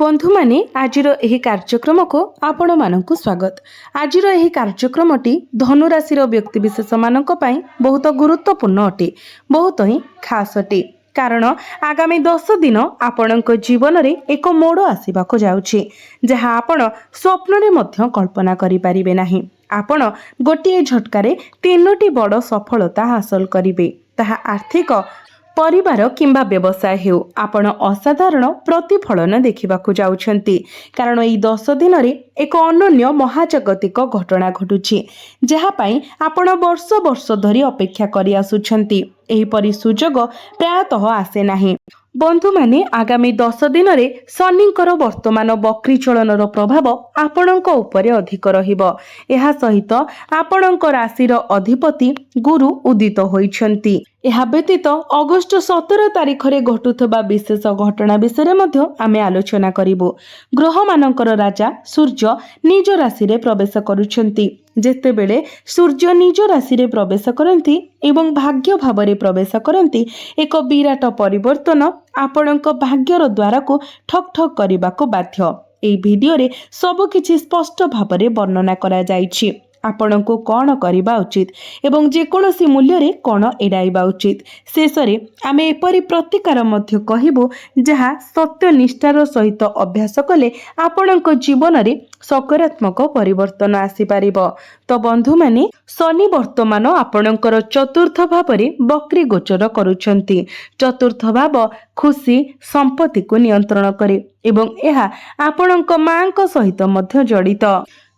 बंधु माने आजिर एही कार्यक्रम को आपण मानकु स्वागत। आजिर एही कार्यक्रमटी धनुराशि व्यक्तिविशेष मानक पई बहुत गुरुत्वपूर्ण अटे, बहुत ही खास अटे। कारण आगामी 10 दिन आपणक जीवन में एक मोड़ आसवाक जाउछि जहाँ आपण स्वप्न रे मध्य कल्पना करि परिबे नाही। आपण गोटिए झटकारे 3टी बड़ सफलता हासिल करिवे, ताहा आर्थिक परिवार किंबा व्यवसाय हेउ आपण असाधारण प्रतिफलन देखिबाकू जाउछंती। कारण एई 10 दिन रे एक अनन्य महाजागतिक घटना घटुछि जहा पई आपण वर्ष वर्ष धरी अपेक्षा करि आसुछंती। एही परि सुजोग प्रायतः आसे नाही। बंधु माने आगामी 10 दिन रे शनिंकर वर्तमान वक्री चलनर प्रभाव आपणक उपरे अधिक रहिबो। एहा सहित आपणक राशिर अधिपति गुरु उदित होइछंती। एहा व्यतीत अगस्त 17 तारिख रे घटुथबा विशेष घटना विषय मध्ये आमे आलोचना करिबो। ग्रह मानकर राजा सूर्य निज राशि रे प्रवेश करूछंती। जेते बेले सूर्य निज राशि रे प्रवेश करंती एवं भाग्य भाव रे प्रवेश करंती, एक विराट परिवर्तन आपणक भाग्यर द्वारा को ठक ठक करबा को बाध्य। एई वीडियो रे सब किछि स्पष्ट भाव रे वर्णना करा जाइछि। आपण को कौन करबा उचित एवं जेकोसी मूल्य रे कौन एड़ाइबा उचित। शेष रे आमे एपरि प्रतिकार मध्य कहिबो जहा सत्यनिष्ठार सहित अभ्यास कले आपणक जीवन रे सकारात्मक परिवर्तन आसी पारिबो। तो बंधु माने शनि वर्तमान आपणकर चतुर्थ भाव रे वक्री गोचर करूछंती। चतुर्थ भाव खुशी संपत्ति को नियंत्रण करे एवं एहा आपणक मांक सहित मध्य जड़ित।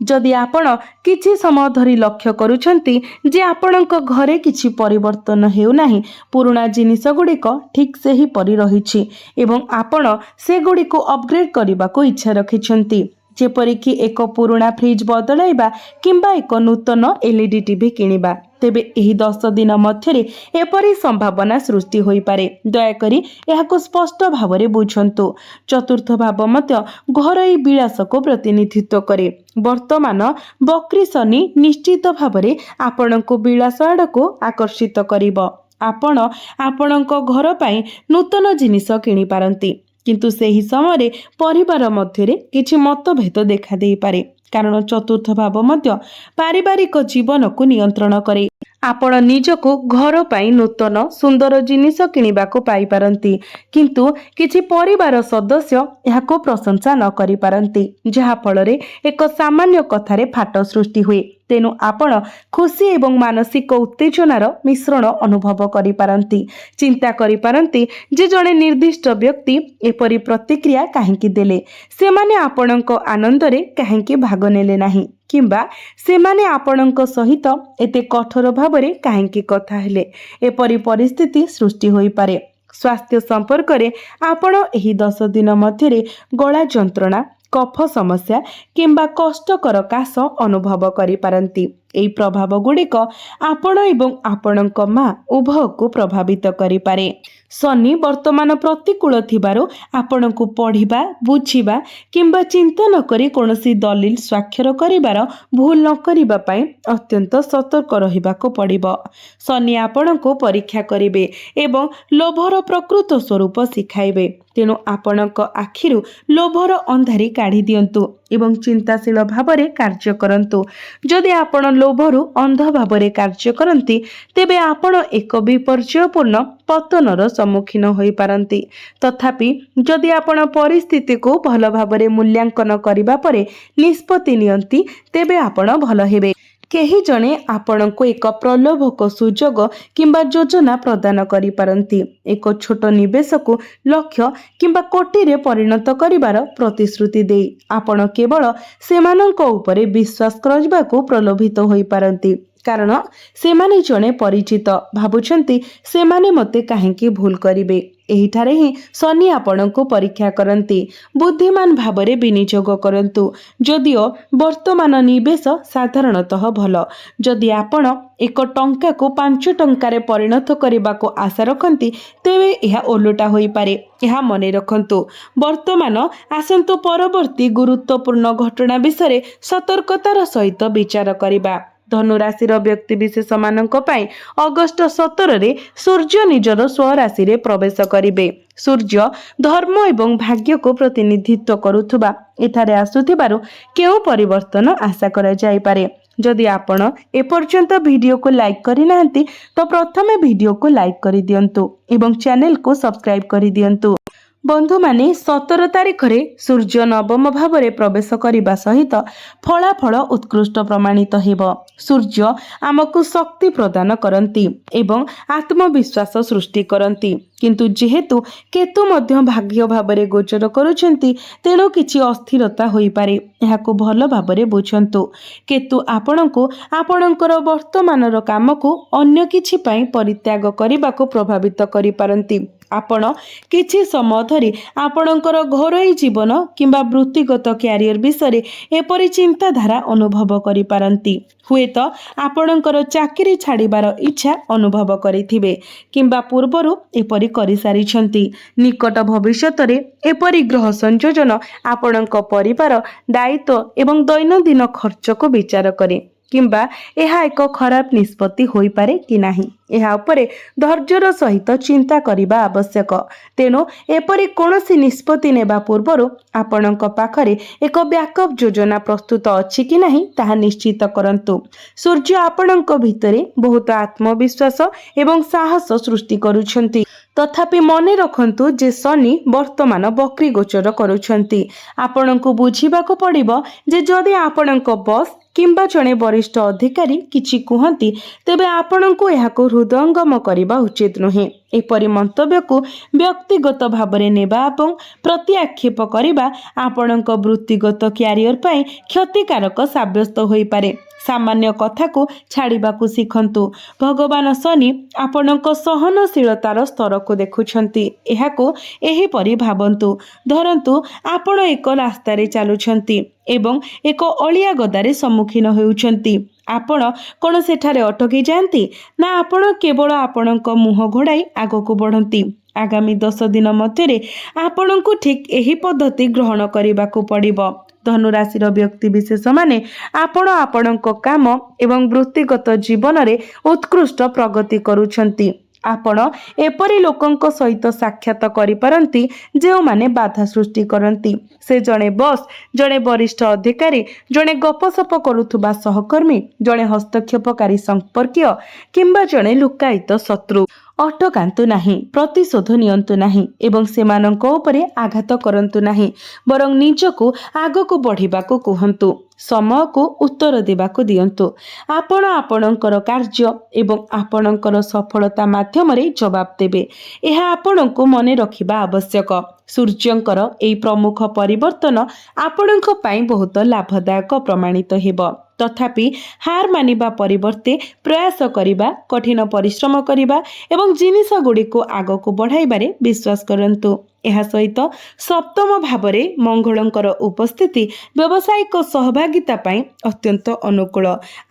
जदि आपण किछि समय धरी लक्ष्य करूछंती जे आपणक घरे किछि परिवर्तन हेउ नाही, पुराना जिनिस गुड़िक ठीक से ही परि रहिछि एवं आपण से गुड़िक अपग्रेड करबा को इच्छा रखिछंती, जेपरिक एक पुराना फ्रिज बदलाइबा किंबा एक नूतन एलईडी टीवी किनिबा, तेबे एही 10 दिन मध्यरे एपरि संभावना सृष्टि होई पारे। दयाकरी एहाको स्पष्ट भावरे बुझंतु। चतुर्थ भाव मध्य घरोई विलास को प्रतिनिधित्व करे। वर्तमान वक्री शनि निश्चित भावरे आपणको विलास आड़को आकर्षित करिबो। आपण आपणक घर पई नूतन जिनिस किनि पारंती, किंतु सेही समय परिवार मध्यरे किछि मतभेद देखा देई पारे। कारण चतुर्थ भाव मध्य पारिवारिक जीवन को नियंत्रण करे। आपण निजको घर पाई नूतन सुंदर जिनिस किनिबा को पाई पारंती, किंतु किछि परिवार सदस्य याको प्रशंसा न करि पारंती, जहा फलरे एक सामान्य कथारे फाट सृष्टि हुए। तेनु आपण खुशी एवं मानसिक उत्तेजनार मिश्रण अनुभव करि पारंती। चिंता करि पारंती जे जणे निर्दिष्ट व्यक्ति एपरि प्रतिक्रिया काहेकि देले, सेमाने आपणक आनंदरे काहेकि भाग नेले नाही, किंबा सेमाने आपणक सहित एते कठोर भावरे काहेकि कथा हेले। एपरि परिस्थिति सृष्टि होई पारे। स्वास्थ्य संपर्क रे आपण एही 10 दिन मध्यरे गला जंत्रणा, कफ समस्या किंबा कष्टकर काश अनुभव करि पारंती। एई प्रभाव गुड़िक आपण एवं आपणक मां उभय को प्रभावित करि पारे। शनि वर्तमान प्रतिकूल थिबारो आपण को पढ़िबा, बुझिबा किंबा चिंता न करी कोनोसी दलिल स्वाक्षर करिबार भूल न करिबा पई अत्यंत सतर्क रहिबाको पड़िबो। शनि आपण को परीक्षा करिवे एवं लोभर प्रकृत स्वरूप सिखाइबे। तेणु आपणक आखिरु लोभर अंधारी काढ़ी दियंतु एवं चिंताशील भावरे कार्य करंतु। जदि आपण लोभरु अंध भावरे कार्य करंती, तेबे आपण एक विपर्ययपूर्ण पतनर सम्मुखीन होई पारंती। तथापि जदि आपण परिस्थिति को भल भावरे मूल्यांकन करिबा परे निष्पत्ति नियंती, तेबे आपण भल हेबे। केही जणे आपण को एक प्रलोभक सुजोग किंबा योजना प्रदान करि पारंती। एक छोट निवेश को लक्ष्य किंबा कोटी रे परिणत करिवार प्रतिश्रुति देई आपण केवल सेमानंक उपरे विश्वास करबा को प्रलोभित होई पारंती। कारण सेमाने जणे परिचित भाबुछंती सेमाने मते काहेकि भूल करिवे। एहिठारे ही शनि आपण को परीक्षा करंती। बुद्धिमान भावरे विनियोग करंतु। जदिओ वर्तमान निवेश साधारणतः भल, जदि आपण एक टंका को 5 टंकारे परिणत करबा को आशा रखंती, तेबे यह ओलोटा होई पारे। यह मने रखंतु। वर्तमान आसंतु परवर्ती गुरुत्वपूर्ण घटना विषय सतर्कतार सहित विचार करिबा। ଧନୁ ରାଶିର ବ୍ୟକ୍ତିବିଶେଷ ମାନଙ୍କ ପାଇଁ ଅଗଷ୍ଟ 17ରେ ସୂର୍ଯ୍ୟ ନିଜର ସ୍ୱରାଶିରେ ପ୍ରବେଶ କରିବେ। ସୂର୍ଯ୍ୟ ଧର୍ମ ଏବଂ ଭାଗ୍ୟକୁ ପ୍ରତିନିଧିତ୍ୱ କରୁଥିବା ଏଠାରେ ଆସୁଥିବାରୁ କେଉଁ ପରିବର୍ତ୍ତନ ଆଶା କରାଯାଇପାରେ? ଯଦି ଆପଣ ଏପର୍ଯ୍ୟନ୍ତ ଭିଡ଼ିଓକୁ ଲାଇକ୍ କରିନାହାନ୍ତି ତ ପ୍ରଥମେ ଭିଡ଼ିଓକୁ ଲାଇକ୍ କରିଦିଅନ୍ତୁ ଏବଂ ଚ୍ୟାନେଲକୁ ସବସ୍କ୍ରାଇବ୍ କରିଦିଅନ୍ତୁ। ବନ୍ଧୁମାନେ, 17 ତାରିଖରେ ସୂର୍ଯ୍ୟ ନବମ ଭାବରେ ପ୍ରବେଶ କରିବା ସହିତ ଫଳାଫଳ ଉତ୍କୃଷ୍ଟ ପ୍ରମାଣିତ ହେବ। ସୂର୍ଯ୍ୟ ଆମକୁ ଶକ୍ତି ପ୍ରଦାନ କରନ୍ତି ଏବଂ ଆତ୍ମବିଶ୍ୱାସ ସୃଷ୍ଟି କରନ୍ତି, କିନ୍ତୁ ଯେହେତୁ କେତୁ ମଧ୍ୟ ଭାଗ୍ୟ ଭାବରେ ଗୋଚର କରୁଛନ୍ତି, ତେଣୁ କିଛି ଅସ୍ଥିରତା ହୋଇପାରେ। ଏହାକୁ ଭଲ ଭାବରେ ବୁଝନ୍ତୁ। କେତୁ ଆପଣଙ୍କୁ ଆପଣଙ୍କର ବର୍ତ୍ତମାନର କାମକୁ ଅନ୍ୟ କିଛି ପାଇଁ ପରିତ୍ୟାଗ କରିବାକୁ ପ୍ରଭାବିତ କରିପାରନ୍ତି। ଆପଣ କିଛି ସମୟ ଧରି ଆପଣଙ୍କର ଘରୋଇ ଜୀବନ କିମ୍ବା ବୃତ୍ତିଗତ କ୍ୟାରିୟର ବିଷୟରେ ଏପରି ଚିନ୍ତାଧାରା ଅନୁଭବ କରିପାରନ୍ତି। ହୁଏତ ଆପଣଙ୍କର ଚାକିରି ଛାଡ଼ିବାର ଇଚ୍ଛା ଅନୁଭବ କରିଥିବେ କିମ୍ବା ପୂର୍ବରୁ ଏପରି କରିସାରିଛନ୍ତି। ନିକଟ ଭବିଷ୍ୟତରେ ଏପରି ଗ୍ରହ ସଂଯୋଜନ ଆପଣଙ୍କ ପରିବାର, ଦାୟିତ୍ୱ ଏବଂ ଦୈନନ୍ଦିନ ଖର୍ଚ୍ଚକୁ ବିଚାର କରେ, କିମ୍ବା ଏହା ଏକ ଖରାପ ନିଷ୍ପତ୍ତି ହୋଇପାରେ କି ନାହିଁ, ଏହା ଉପରେ ଧୈର୍ଯ୍ୟର ସହିତ ଚିନ୍ତା କରିବା ଆବଶ୍ୟକ। ତେଣୁ ଏପରି କୌଣସି ନିଷ୍ପତ୍ତି ନେବା ପୂର୍ବରୁ ଆପଣଙ୍କ ପାଖରେ ଏକ ବ୍ୟାକଅପ୍ ଯୋଜନା ପ୍ରସ୍ତୁତ ଅଛି କି ନାହିଁ ତାହା ନିଶ୍ଚିତ କରନ୍ତୁ। ସୂର୍ଯ୍ୟ ଆପଣଙ୍କ ଭିତରେ ବହୁତ ଆତ୍ମବିଶ୍ୱାସ ଏବଂ ସାହସ ସୃଷ୍ଟି କରୁଛନ୍ତି। ତଥାପି ମନେ ରଖନ୍ତୁ ଯେ ଶନି ବର୍ତ୍ତମାନ ବକ୍ରି ଗୋଚର କରୁଛନ୍ତି। ଆପଣଙ୍କୁ ବୁଝିବାକୁ ପଡ଼ିବ ଯେ ଯଦି ଆପଣଙ୍କ ବସ୍ କିମ୍ବା ଜଣେ ବରିଷ୍ଠ ଅଧିକାରୀ କିଛି କୁହନ୍ତି, ତେବେ ଆପଣଙ୍କୁ ଏହାକୁ ହୃଦୟଙ୍ଗମ କରିବା ଉଚିତ ନୁହେଁ। ଏପରି ମନ୍ତବ୍ୟକୁ ବ୍ୟକ୍ତିଗତ ଭାବରେ ନେବା ଏବଂ ପ୍ରତି ଆକ୍ଷେପ କରିବା ଆପଣଙ୍କ ବୃତ୍ତିଗତ କ୍ୟାରିୟର ପାଇଁ କ୍ଷତିକାରକ ସାବ୍ୟସ୍ତ ହୋଇପାରେ। ସାମାନ୍ୟ କଥାକୁ ଛାଡ଼ିବାକୁ ଶିଖନ୍ତୁ। ଭଗବାନ ଶନି ଆପଣଙ୍କ ସହନଶୀଳତାର ସ୍ତରକୁ ଦେଖୁଛନ୍ତି। ଏହାକୁ ଏହିପରି ଭାବନ୍ତୁ। ଧରନ୍ତୁ ଆପଣ ଏକ ରାସ୍ତାରେ ଚାଲୁଛନ୍ତି ଏବଂ ଏକ ଅଳିଆ ଗଦାରେ ସମ୍ମୁଖୀନ ହେଉଛନ୍ତି। ଆପଣ କ'ଣ ସେଠାରେ ଅଟକି ଯାଆନ୍ତି, ନା ଆପଣ କେବଳ ଆପଣଙ୍କ ମୁହଁ ଘୋଡ଼ାଇ ଆଗକୁ ବଢ଼ନ୍ତି? ଆଗାମୀ 10 ଦିନ ମଧ୍ୟରେ ଆପଣଙ୍କୁ ଠିକ୍ ଏହି ପଦ୍ଧତି ଗ୍ରହଣ କରିବାକୁ ପଡ଼ିବ। ଧନୁରାଶିର ବ୍ୟକ୍ତିବିଶେଷମାନେ ଆପଣ ଆପଣଙ୍କ କାମ ଏବଂ ବୃତ୍ତିଗତ ଜୀବନରେ ଉତ୍କୃଷ୍ଟ ପ୍ରଗତି କରୁଛନ୍ତି। ଆପଣ ଏପରି ଲୋକଙ୍କ ସହିତ ସାକ୍ଷାତ କରିପାରନ୍ତି ଯେଉଁମାନେ ବାଧା ସୃଷ୍ଟି କରନ୍ତି। ସେ ଜଣେ ବସ୍, ଜଣେ ବରିଷ୍ଠ ଅଧିକାରୀ, ଜଣେ ଗପସପ କରୁଥିବା ସହକର୍ମୀ, ଜଣେ ହସ୍ତକ୍ଷେପକାରୀ ସମ୍ପର୍କୀୟ କିମ୍ବା ଜଣେ ଲୁକ୍କାୟିତ ଶତ୍ରୁ। ଅଟକାନ୍ତୁ ନାହିଁ, ପ୍ରତିଶୋଧ ନିଅନ୍ତୁ ନାହିଁ ଏବଂ ସେମାନଙ୍କ ଉପରେ ଆଘାତ କରନ୍ତୁ ନାହିଁ, ବରଂ ନିଜକୁ ଆଗକୁ ବଢ଼ିବାକୁ କୁହନ୍ତୁ। ସମୟକୁ ଉତ୍ତର ଦେବାକୁ ଦିଅନ୍ତୁ। ଆପଣ ଆପଣଙ୍କର କାର୍ଯ୍ୟ ଏବଂ ଆପଣଙ୍କର ସଫଳତା ମାଧ୍ୟମରେ ଜବାବ ଦେବେ। ଏହା ଆପଣଙ୍କୁ ମନେ ରଖିବା ଆବଶ୍ୟକ। ସୂର୍ଯ୍ୟଙ୍କର ଏହି ପ୍ରମୁଖ ପରିବର୍ତ୍ତନ ଆପଣଙ୍କ ପାଇଁ ବହୁତ ଲାଭଦାୟକ ପ୍ରମାଣିତ ହେବ। ତଥାପି ହାର ମାନିବା ପରିବର୍ତ୍ତେ ପ୍ରୟାସ କରିବା, କଠିନ ପରିଶ୍ରମ କରିବା ଏବଂ ଜିନିଷଗୁଡ଼ିକୁ ଆଗକୁ ବଢ଼ାଇବାରେ ବିଶ୍ୱାସ କରନ୍ତୁ। ଏହା ସହିତ ସପ୍ତମ ଭାବରେ ମଙ୍ଗଳଙ୍କର ଉପସ୍ଥିତି ବ୍ୟବସାୟିକ ସହଭାଗିତା ପାଇଁ ଅତ୍ୟନ୍ତ ଅନୁକୂଳ।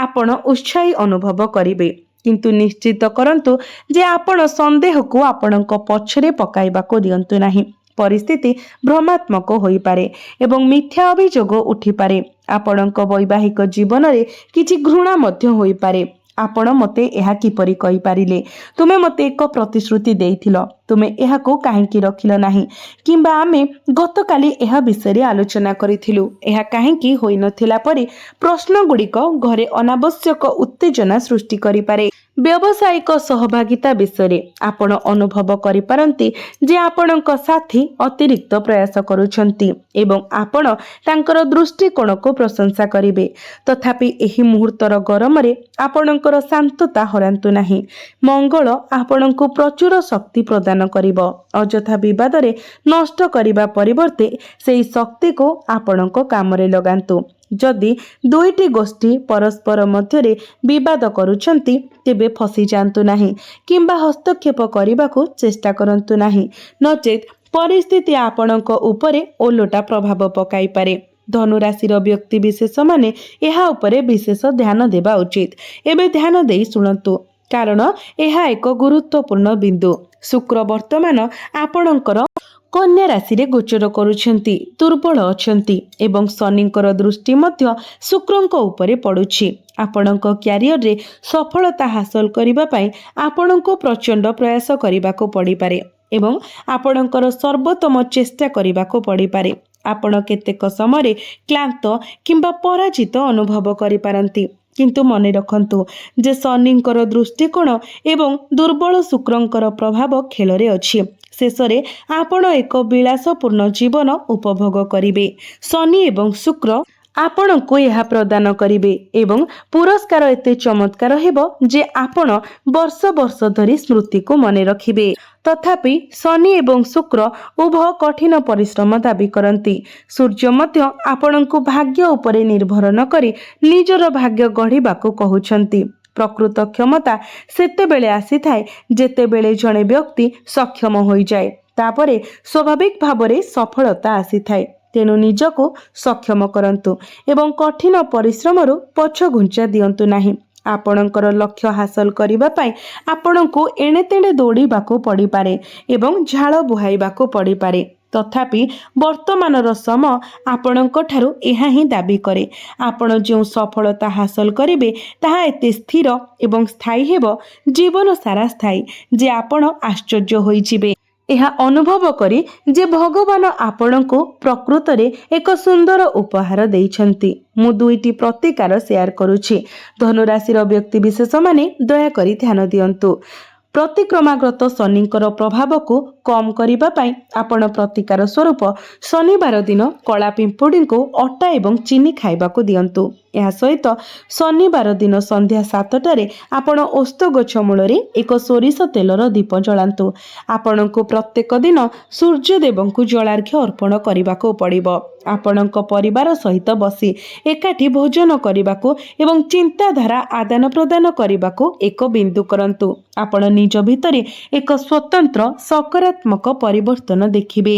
ଆପଣ ଉତ୍ସାହୀ ଅନୁଭବ କରିବେ, କିନ୍ତୁ ନିଶ୍ଚିତ କରନ୍ତୁ ଯେ ଆପଣ ସନ୍ଦେହକୁ ଆପଣଙ୍କ ପଛରେ ପକାଇବାକୁ ଦିଅନ୍ତୁ ନାହିଁ। ପରିସ୍ଥିତି ଭ୍ରମାତ୍ମକ ହୋଇପାରେ ଏବଂ ମିଥ୍ୟା ଅଭିଯୋଗ ଉଠିପାରେ। ଆପଣଙ୍କ ବୈବାହିକ ଜୀବନରେ କିଛି ଘୃଣା ମଧ୍ୟ ହୋଇପାରେ। ଆପଣ ମୋତେ ଏହା କିପରି କହିପାରିଲେ? ତୁମେ ମୋତେ ଏକ ପ୍ରତିଶ୍ରୁତି ଦେଇଥିଲ, ତୁମେ ଏହାକୁ କାହିଁକି ରଖିଲ ନାହିଁ? କିମ୍ବା ଆମେ ଗତକାଲି ଏହା ବିଷୟରେ ଆଲୋଚନା କରିଥିଲୁ, ଏହା କାହିଁକି ହୋଇନଥିଲା ପରି ପ୍ରଶ୍ନଗୁଡ଼ିକ ଘରେ ଅନାବଶ୍ୟକ ଉତ୍ତେଜନା ସୃଷ୍ଟି କରିପାରେ। ବ୍ୟବସାୟିକ ସହଭାଗିତା ବିଷୟରେ ଆପଣ ଅନୁଭବ କରିପାରନ୍ତି ଯେ ଆପଣଙ୍କ ସାଥୀ ଅତିରିକ୍ତ ପ୍ରୟାସ କରୁଛନ୍ତି ଏବଂ ଆପଣ ତାଙ୍କର ଦୃଷ୍ଟିକୋଣକୁ ପ୍ରଶଂସା କରିବେ। ତଥାପି ଏହି ମୁହୂର୍ତ୍ତର ଗରମରେ ଆପଣଙ୍କର ଶାନ୍ତତା ହରାନ୍ତୁ ନାହିଁ। ମଙ୍ଗଳ ଆପଣଙ୍କୁ ପ୍ରଚୁର ଶକ୍ତି ପ୍ରଦାନ କରିବ। ଅଯଥା ବିବାଦରେ ନଷ୍ଟ କରିବା ପରିବର୍ତ୍ତେ ସେହି ଶକ୍ତିକୁ ଆପଣଙ୍କ କାମରେ ଲଗାନ୍ତୁ। ଯଦି ଦୁଇଟି ଗୋଷ୍ଠୀ ପରସ୍ପର ମଧ୍ୟରେ ବିବାଦ କରୁଛନ୍ତି, ତେବେ ଫସିଯାଆନ୍ତୁ ନାହିଁ କିମ୍ବା ହସ୍ତକ୍ଷେପ କରିବାକୁ ଚେଷ୍ଟା କରନ୍ତୁ ନାହିଁ, ନଚେତ୍ ପରିସ୍ଥିତି ଆପଣଙ୍କ ଉପରେ ଓଲଟା ପ୍ରଭାବ ପକାଇପାରେ। ଧନୁରାଶିର ବ୍ୟକ୍ତିବିଶେଷମାନେ ଏହା ଉପରେ ବିଶେଷ ଧ୍ୟାନ ଦେବା ଉଚିତ। ଏବେ ଧ୍ୟାନ ଦେଇ ଶୁଣନ୍ତୁ, କାରଣ ଏହା ଏକ ଗୁରୁତ୍ୱପୂର୍ଣ୍ଣ ବିନ୍ଦୁ। ଶୁକ୍ର ବର୍ତ୍ତମାନ ଆପଣଙ୍କର କନ୍ୟା ରାଶିରେ ଗୋଚର କରୁଛନ୍ତି, ଦୁର୍ବଳ ଅଛନ୍ତି ଏବଂ ଶନିଙ୍କର ଦୃଷ୍ଟି ମଧ୍ୟ ଶୁକ୍ରଙ୍କ ଉପରେ ପଡୁଛି। ଆପଣଙ୍କ କ୍ୟାରିୟରରେ ସଫଳତା ହାସଲ କରିବା ପାଇଁ ଆପଣଙ୍କୁ ପ୍ରଚଣ୍ଡ ପ୍ରୟାସ କରିବାକୁ ପଡ଼ିପାରେ ଏବଂ ଆପଣଙ୍କର ସର୍ବୋତ୍ତମ ଚେଷ୍ଟା କରିବାକୁ ପଡ଼ିପାରେ। ଆପଣ କେତେକ ସମୟରେ କ୍ଳାନ୍ତ କିମ୍ବା ପରାଜିତ ଅନୁଭବ କରିପାରନ୍ତି, କିନ୍ତୁ ମନେ ରଖନ୍ତୁ ଯେ ଶନିଙ୍କର ଦୃଷ୍ଟିକୋଣ ଏବଂ ଦୁର୍ବଳ ଶୁକ୍ରଙ୍କର ପ୍ରଭାବ ଖେଳରେ ଅଛି। ଶେଷରେ ଆପଣ ଏକ ବିଳାସପୂର୍ଣ୍ଣ ଜୀବନ ଉପଭୋଗ କରିବେ। ଶନି ଏବଂ ଶୁକ୍ର ଆପଣଙ୍କୁ ଏହା ପ୍ରଦାନ କରିବେ ଏବଂ ପୁରସ୍କାର ଏତେ ଚମତ୍କାର ହେବ ଯେ ଆପଣ ବର୍ଷ ବର୍ଷ ଧରି ସ୍ମୃତିକୁ ମନେ ରଖିବେ। ତଥାପି ଶନି ଏବଂ ଶୁକ୍ର ଉଭୟ କଠିନ ପରିଶ୍ରମ ଦାବି କରନ୍ତି। ସୂର୍ଯ୍ୟ ମଧ୍ୟ ଆପଣଙ୍କୁ ଭାଗ୍ୟ ଉପରେ ନିର୍ଭର ନ କରି ନିଜର ଭାଗ୍ୟ ଗଢ଼ିବାକୁ କହୁଛନ୍ତି। ପ୍ରକୃତ କ୍ଷମତା ସେତେବେଳେ ଆସିଥାଏ ଯେତେବେଳେ ଜଣେ ବ୍ୟକ୍ତି ସକ୍ଷମ ହୋଇଯାଏ, ତାପରେ ସ୍ୱାଭାବିକ ଭାବରେ ସଫଳତା ଆସିଥାଏ। ତେଣୁ ନିଜକୁ ସକ୍ଷମ କରନ୍ତୁ ଏବଂ କଠିନ ପରିଶ୍ରମରୁ ପଛଘୁଞ୍ଚା ଦିଅନ୍ତୁ ନାହିଁ। ଆପଣଙ୍କର ଲକ୍ଷ୍ୟ ହାସଲ କରିବା ପାଇଁ ଆପଣଙ୍କୁ ଏଣେତେଣେ ଦୌଡ଼ିବାକୁ ପଡ଼ିପାରେ ଏବଂ ଝାଳ ବୁହାଇବାକୁ ପଡ଼ିପାରେ। ତଥାପି ବର୍ତ୍ତମାନର ସମୟ ଆପଣଙ୍କ ଠାରୁ ଏହା ହିଁ ଦାବି କରେ। ଆପଣ ଯେଉଁ ସଫଳତା ହାସଲ କରିବେ ତାହା ଏତେ ସ୍ଥିର ଏବଂ ସ୍ଥାୟୀ ହେବ, ଜୀବନ ସାରା ସ୍ଥାୟୀ, ଯେ ଆପଣ ଆଶ୍ଚର୍ଯ୍ୟ ହୋଇଯିବେ ଏହା ଅନୁଭବ କରି ଯେ ଭଗବାନ ଆପଣଙ୍କୁ ପ୍ରକୃତରେ ଏକ ସୁନ୍ଦର ଉପହାର ଦେଇଛନ୍ତି। ମୁଁ 2ଟି ପ୍ରତିକାର ସେୟାର କରୁଛି। ଧନୁରାଶିର ବ୍ୟକ୍ତିବିଶେଷମାନେ ଦୟାକରି ଧ୍ୟାନ ଦିଅନ୍ତୁ। ପ୍ରତିକ୍ରମାଗତ ଶନିଙ୍କର ପ୍ରଭାବକୁ କମ୍ କରିବା ପାଇଁ ଆପଣ ପ୍ରତିକାର ସ୍ୱରୂପ ଶନିବାର ଦିନ କଳା ପିମ୍ପୁଡ଼ିଙ୍କୁ ଅଟା ଏବଂ ଚିନି ଖାଇବାକୁ ଦିଅନ୍ତୁ। ଏହା ସହିତ ଶନିବାର ଦିନ ସନ୍ଧ୍ୟା 7ଟାରେ ଆପଣ ଓସ୍ତ ଗଛ ମୂଳରେ ଏକ ସୋରିଷ ତେଲର ଦୀପ ଜଳାନ୍ତୁ। ଆପଣଙ୍କୁ ପ୍ରତ୍ୟେକ ଦିନ ସୂର୍ଯ୍ୟଦେବଙ୍କୁ ଜଳାର୍ଘ୍ୟ ଅର୍ପଣ କରିବାକୁ ପଡ଼ିବ। ଆପଣଙ୍କ ପରିବାର ସହିତ ବସି ଏକାଠି ଭୋଜନ କରିବାକୁ ଏବଂ ଚିନ୍ତାଧାରା ଆଦାନ ପ୍ରଦାନ କରିବାକୁ ଏକ ବିନ୍ଦୁ କରନ୍ତୁ। ଆପଣ ନିଜ ଭିତରେ ଏକ ସ୍ୱତନ୍ତ୍ର ସକାରାତ୍ମକ ପରିବର୍ତ୍ତନ ଦେଖିବେ।